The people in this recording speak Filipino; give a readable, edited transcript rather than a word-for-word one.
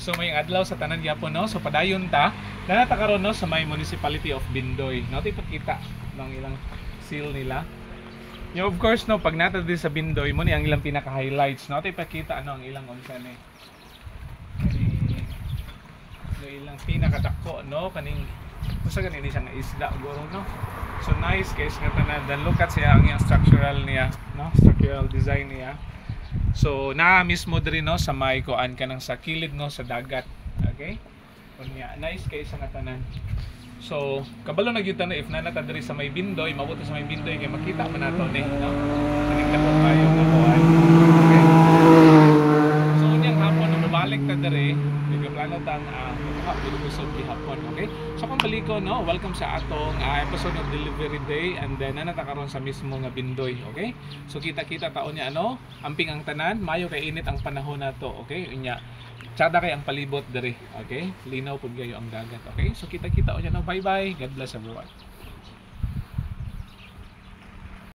So may adlaw sa tanan gyapon no. So padayon ta. Nanata karon no sa may Municipality of Bindoy. No tipakita ng ilang seal nila. Of course no pag nata din sa Bindoy mo ni ang ilang pinaka highlights no. Tipakita ano ang ilang unsa ni. No ilang pinakadako no kaning usa ganin siya nga isda guro no. So nice guys nga tanan. Dan look at siya ang iyang structural niya no. Structural design niya. So na mismo diri no sa may kuan kanang sa kilid no sa dagat. Okay? Unya nice kay sa tanan. So kabalo na gyud ta if nanata diri sa may Bindoy, mabuti sa may Bindoy kay makita man nato ni no. Kaning dapat tayo na kuan. Okay? So unyang hapon no mabalik ta diri, plano tang hapon usog gihapon. Okay? So kung baliko no, welcome sa atong episode of Delivery Day and then nanata karon sa mismo nga Bindoy. Okay? So kita-kita taon niya ano, amping ang tanan, mayo kay init ang panahon nato. Okay? Unya tsada kay ang palibot diri. Okay? Linaw pud kayo ang dagat. Okay? So kita-kita unya no. Bye-bye. God bless everyone.